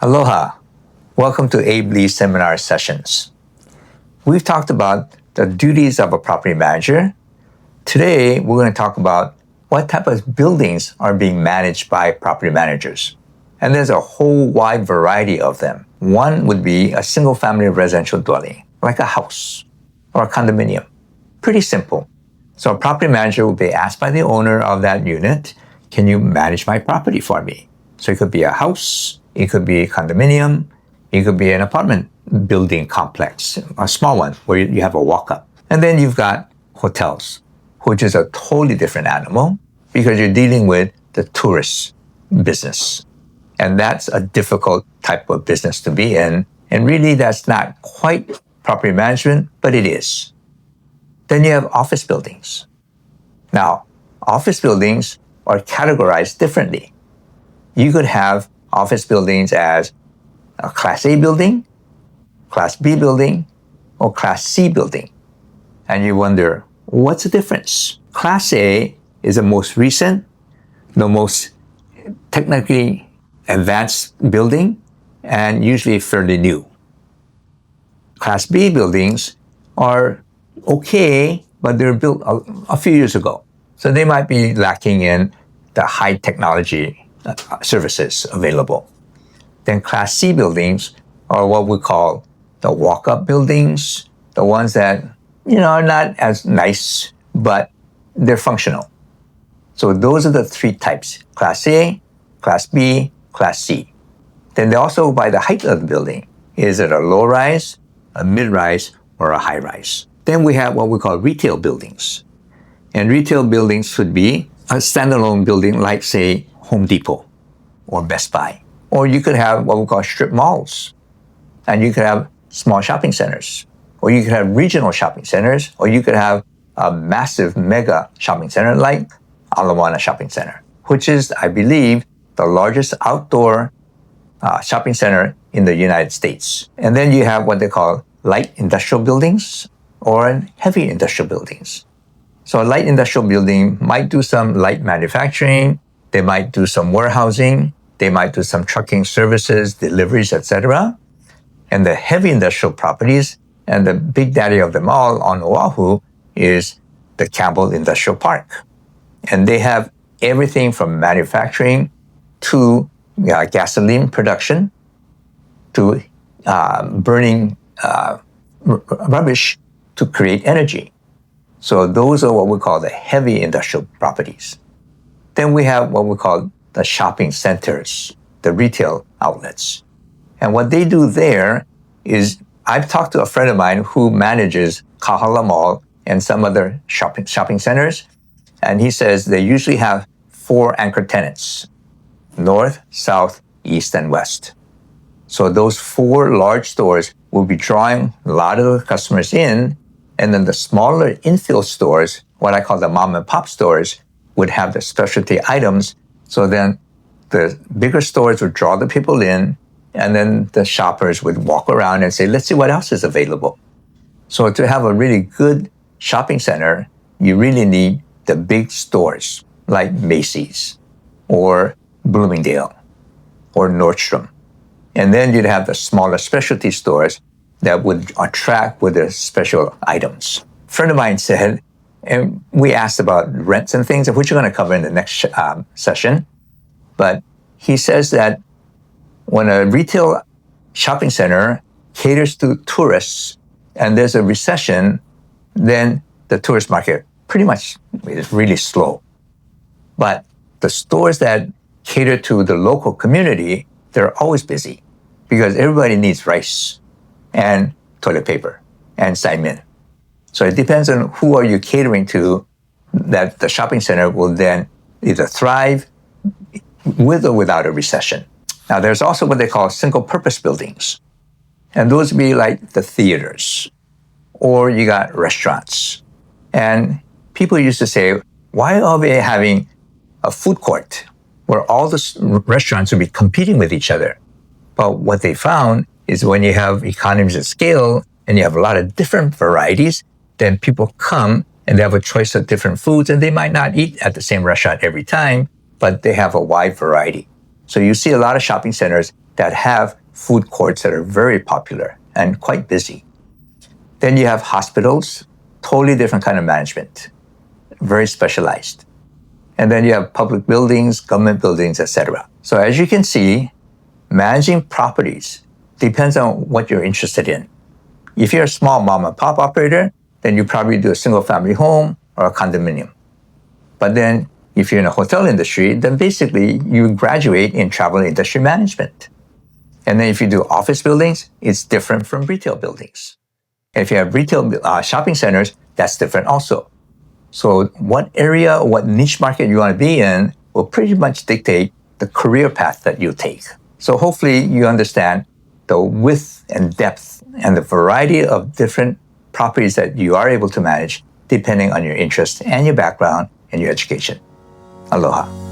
Aloha. Welcome to Abe Lee's seminar sessions. We've talked about the duties of a property manager. Today, we're going to talk about what type of buildings are being managed by property managers. And there's a whole wide variety of them. One would be a single-family residential dwelling, like a house or a condominium. Pretty simple. So a property manager will be asked by the owner of that unit, can you manage my property for me? So it could be a house, it could be a condominium, it could be an apartment building complex, a small one where you have a walk-up. And then you've got hotels, which is a totally different animal because you're dealing with the tourist business. And that's a difficult type of business to be in. And really, that's not quite property management, but it is. Then you have office buildings. Now, office buildings are categorized differently. You could have office buildings as a Class A building, Class B building, or Class C building. And you wonder, what's the difference? Class A is the most recent, the most technically advanced building, and usually fairly new. Class B buildings are okay, but they're built a few years ago. So they might be lacking in the high technology services available. Then Class C buildings are what we call the walk-up buildings, the ones that, are not as nice, but they're functional. So those are the three types: Class A, Class B, Class C. Then they also by the height of the building. Is it a low-rise, a mid-rise, or a high-rise? Then we have what we call retail buildings. And retail buildings could be a standalone building like, say, Home Depot or Best Buy. Or you could have what we call strip malls. And you could have small shopping centers. Or you could have regional shopping centers. Or you could have a massive mega shopping center like Ala Moana Shopping Center, which is, I believe, the largest outdoor shopping center in the United States. And then you have what they call light industrial buildings or heavy industrial buildings. So a light industrial building might do some light manufacturing, they might do some warehousing, they might do some trucking services, deliveries, etc. And the heavy industrial properties, and the big daddy of them all on Oahu, is the Campbell Industrial Park. And they have everything from manufacturing to gasoline production to burning rubbish to create energy. So those are what we call the heavy industrial properties. Then we have what we call the shopping centers, the retail outlets. And what they do there is, I've talked to a friend of mine who manages Kahala Mall and some other shopping centers, and he says they usually have 4 anchor tenants: north, south, east, and west. So those 4 large stores will be drawing a lot of the customers in, and then the smaller infill stores, what I call the mom and pop stores, would have the specialty items. So then the bigger stores would draw the people in, and then the shoppers would walk around and say, let's see what else is available. So to have a really good shopping center, you really need the big stores like Macy's or Bloomingdale or Nordstrom. And then you'd have the smaller specialty stores that would attract with their special items. A friend of mine said, and we asked about rents and things, which we're going to cover in the next session, but he says that when a retail shopping center caters to tourists and there's a recession, then the tourist market pretty much is really slow. But the stores that cater to the local community, they're always busy because everybody needs rice and toilet paper and saimin. So it depends on who are you catering to, that the shopping center will then either thrive with or without a recession. Now, there's also what they call single-purpose buildings. And those would be like the theaters, or you got restaurants. And people used to say, why are we having a food court where all the restaurants would be competing with each other? But what they found is when you have economies of scale and you have a lot of different varieties, then people come and they have a choice of different foods, and they might not eat at the same restaurant every time, but they have a wide variety. So you see a lot of shopping centers that have food courts that are very popular and quite busy. Then you have hospitals, totally different kind of management, very specialized. And then you have public buildings, government buildings, etc. So as you can see, managing properties depends on what you're interested in. If you're a small mom and pop operator, then you probably do a single family home or a condominium. But then if you're in a hotel industry, then basically you graduate in travel industry management. And then if you do office buildings, it's different from retail buildings. And if you have retail shopping centers, that's different also. So what area, what niche market you want to be in will pretty much dictate the career path that you take. So hopefully you understand the width and depth and the variety of different properties that you are able to manage depending on your interest and your background and your education. Aloha.